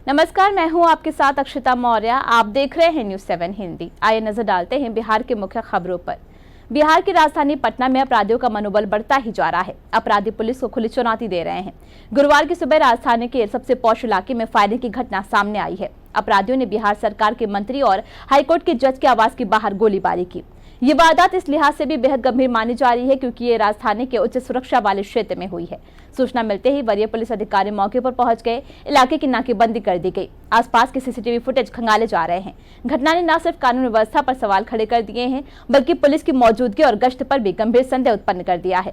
नमस्कार, मैं हूं आपके साथ अक्षिता मौर्य। आप देख रहे हैं न्यूज़ 7 हिंदी। आइए नजर डालते हैं बिहार के मुख्य खबरों पर। बिहार की राजधानी पटना में अपराधियों का मनोबल बढ़ता ही जा रहा है। अपराधी पुलिस को खुली चुनौती दे रहे हैं। गुरुवार की सुबह राजधानी के सबसे पॉश इलाके में फायरिंग की घटना सामने आई है। अपराधियों ने बिहार सरकार के मंत्री और हाईकोर्ट के जज के आवास के बाहर गोलीबारी की। ये वारदात इस लिहाज से भी बेहद गंभीर मानी जा रही है क्योंकि ये राजधानी के उच्च सुरक्षा वाले क्षेत्र में हुई है। सूचना मिलते ही वरीय पुलिस अधिकारी मौके पर पहुंच गए। इलाके की नाकेबंदी कर दी गई। आसपास के सीसीटीवी फुटेज खंगाले जा रहे हैं। घटना ने न सिर्फ कानून व्यवस्था पर सवाल खड़े कर दिए हैं, बल्कि पुलिस की मौजूदगी और गश्त पर भी गंभीर संदेह उत्पन्न कर दिया है।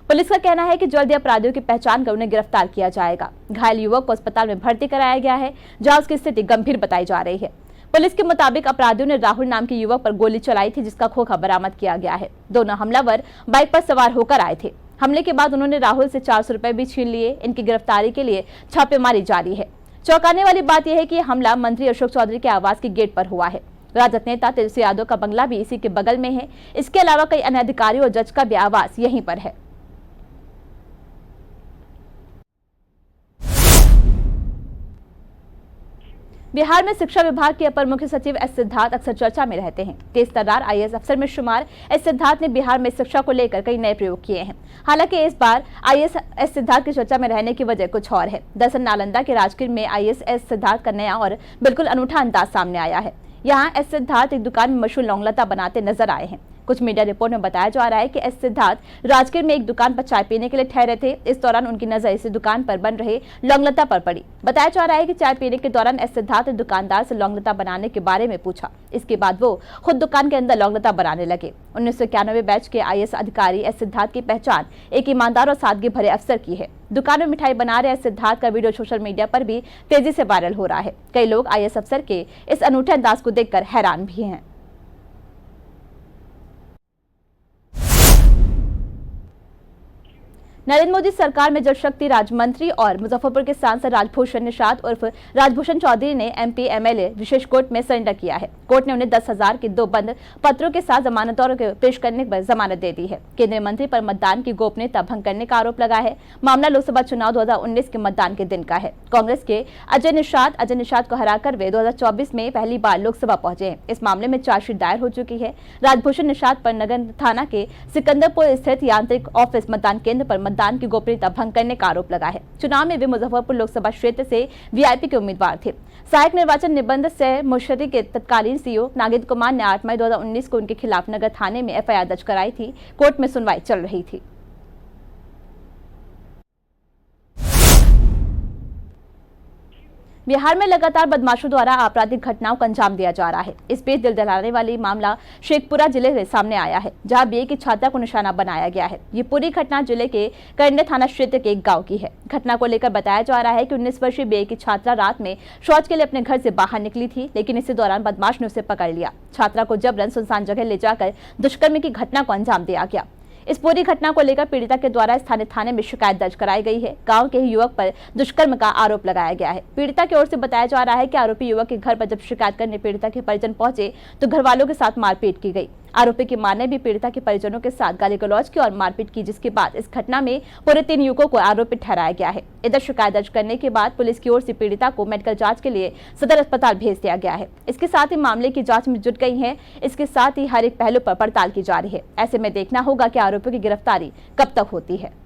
पुलिस का कहना है कि जल्द ही अपराधियों की पहचान कर उन्हें गिरफ्तार किया जाएगा। घायल युवक को अस्पताल में भर्ती कराया गया है, जहां उसकी स्थिति गंभीर बताई जा रही है। पुलिस के मुताबिक अपराधियों ने राहुल नाम के युवक पर गोली चलाई थी, जिसका खोखा बरामद किया गया है। दोनों हमलावर बाइक पर सवार होकर आए थे। हमले के बाद उन्होंने राहुल से 400 रुपए भी छीन लिए। इनकी गिरफ्तारी के लिए छापेमारी जारी है। चौंकाने वाली बात यह है कि हमला मंत्री अशोक चौधरी के आवास के गेट पर हुआ है। राजद नेता तेजस्वी यादव का बंगला भी इसी के बगल में है। इसके अलावा कई अन्य अधिकारियों और जज का भी आवास यहीं पर है। बिहार में शिक्षा विभाग के अपर मुख्य सचिव एस सिद्धार्थ अक्सर चर्चा में रहते हैं। तेज तर्रार आईएएस अफसर में शुमार एस सिद्धार्थ ने बिहार में शिक्षा को लेकर कई नए प्रयोग किए हैं। हालांकि इस बार आईएएस एस सिद्धार्थ की चर्चा में रहने की वजह कुछ और है। दरअसल नालंदा के राजगीर में आईएएस एस सिद्धार्थ का नया और बिल्कुल अनूठा अंदाज सामने आया है। यहाँ एस सिद्धार्थ एक दुकान में मशहूर लौंगलता बनाते नजर आए हैं। कुछ मीडिया रिपोर्ट में बताया जा रहा है कि एस सिद्धार्थ राजगीर में एक दुकान पर चाय पीने के लिए ठहरे थे। इस दौरान उनकी नजर इसी दुकान पर बन रहे लौंगलता पर पड़ी। बताया जा रहा है कि चाय पीने के दौरान एस सिद्धार्थ ने दुकानदार से लौंगलता बनाने के बारे में पूछा। इसके बाद वो खुद दुकान के अंदर लौंगलता बनाने लगे। 1991 बैच के आईएएस अधिकारी एस सिद्धार्थ की पहचान एक ईमानदार और सादगी भरे अफसर की है। दुकान में मिठाई बना रहे एस सिद्धार्थ का वीडियो सोशल मीडिया पर भी तेजी से वायरल हो रहा है। कई लोग आईएएस अफसर के इस अनूठे अंदाज को देखकर हैरान भी हैं। नरेंद्र मोदी सरकार में जल शक्ति राज्य मंत्री और मुजफ्फरपुर के सांसद राजभूषण निषाद उर्फ राजभूषण चौधरी ने एमपी एमएलए विशेष कोर्ट में सरेंडर किया है। कोर्ट ने उन्हें 10,000 के 2 बंद पत्रों के साथ जमानतों के पेश करने पर जमानत दे दी है। केंद्रीय मंत्री पर मतदान की गोपनीयता भंग करने का आरोप लगा है। मामला लोकसभा चुनाव 2019 के मतदान के दिन का है। कांग्रेस के अजय निषाद को हराकर वे 2024 में पहली बार लोकसभा पहुंचे हैं। इस मामले में चार्जशीट दायर हो चुकी है। राजभूषण निषाद पर नगर थाना के सिकंदरपुर स्थित यांत्रिक ऑफिस मतदान केंद्र पर मतदान की गोपनीयता भंग करने का आरोप लगा है। चुनाव में वे मुजफ्फरपुर लोकसभा क्षेत्र से वीआईपी के उम्मीदवार थे। सहायक निर्वाचन निबंध सह मुशर्री के तत्कालीन सीईओ नागेंद्र कुमार ने 8 मई 2019 को उनके खिलाफ नगर थाने में एफआईआर दर्ज कराई थी। कोर्ट में सुनवाई चल रही थी। बिहार में लगातार बदमाशों द्वारा आपराधिक घटनाओं को अंजाम दिया जा रहा है। इस बीच दिल दहलाने वाली मामला शेखपुरा जिले से सामने आया है, जहां बीए की छात्रा को निशाना बनाया गया है। ये पूरी घटना जिले के करंडे थाना क्षेत्र के एक गांव की है। घटना को लेकर बताया जा रहा है कि 19 वर्षीय बीए की छात्रा रात में शौच के लिए अपने घर से बाहर निकली थी, लेकिन इसी दौरान बदमाश ने उसे पकड़ लिया। छात्रा को जबरन सुनसान जगह ले जाकर दुष्कर्म की घटना को अंजाम दिया गया। इस पूरी घटना को लेकर पीड़िता के द्वारा स्थानीय थाने में शिकायत दर्ज कराई गई है। गांव के ही युवक पर दुष्कर्म का आरोप लगाया गया है। पीड़िता की ओर से बताया जा रहा है कि आरोपी युवक के घर पर जब शिकायत करने पीड़िता के परिजन पहुंचे तो घर वालों के साथ मारपीट की गई। आरोपी की मां ने भी पीड़िता के परिजनों के साथ गाली गलौज की और मारपीट की, जिसके बाद इस घटना में पूरे 3 युवकों को आरोपी ठहराया गया है। इधर शिकायत दर्ज करने के बाद पुलिस की ओर से पीड़िता को मेडिकल जांच के लिए सदर अस्पताल भेज दिया गया है। इसके साथ ही मामले की जांच में जुट गई है। इसके साथ ही हर एक पहलू पर पड़ताल की जा रही है। ऐसे में देखना होगा कि आरोपियों की गिरफ्तारी कब तक होती है।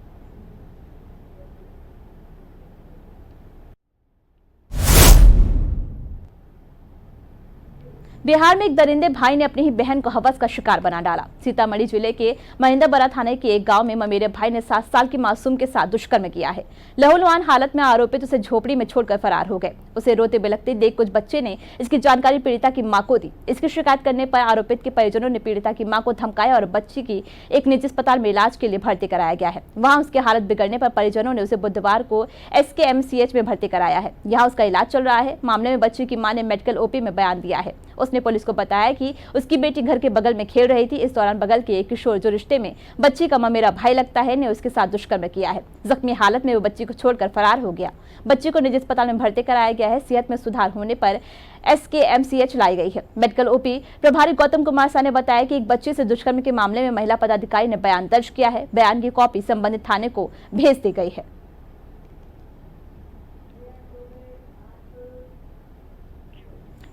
बिहार में एक दरिंदे भाई ने अपनी ही बहन को हवस का शिकार बना डाला। सीतामढ़ी जिले के महेंद्रबरा थाने के एक गांव में ममेरे भाई ने 7 साल की मासूम के साथ दुष्कर्म किया है। लहूलुहान हालत में आरोपित उसे झोपड़ी में छोड़कर फरार हो गए। उसे रोते बिलखते देख कुछ बच्चे ने इसकी जानकारी पीड़िता की मां को दी। इसकी शिकायत करने पर आरोपित के परिजनों ने पीड़िता की मां को धमकाया और बच्ची की एक निजी अस्पताल में इलाज के लिए भर्ती कराया गया है। वहां उसकी हालत बिगड़ने पर परिजनों ने उसे बुधवार को एसकेएमसीएच में भर्ती कराया है। यहाँ उसका इलाज चल रहा है। मामले में बच्ची की मां ने मेडिकल ओपी में बयान दिया है। उसने पुलिस को बताया कि उसकी बेटी घर के बगल में खेल रही थी। इस दौरान बगल के एक किशोर जो रिश्ते में बच्ची का ममेरा भाई लगता है ने उसके साथ दुष्कर्म किया है। जख्मी हालत में वो बच्ची को छोड़कर फरार हो गया। बच्ची को निजी अस्पताल में भर्ती कराया गया है। सेहत में सुधार होने पर एसकेएमसीएच लाई गई है। मेडिकल ओपी प्रभारी गौतम कुमार शाह ने बताया कि एक बच्ची से दुष्कर्म के मामले में महिला पदाधिकारी ने बयान दर्ज किया है। बयान की कॉपी संबंधित थाने को भेज दी गई है।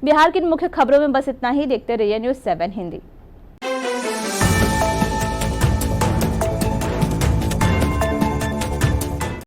बिहार की इन मुख्य खबरों में बस इतना ही। देखते रहिए न्यूज़ 7 हिंदी।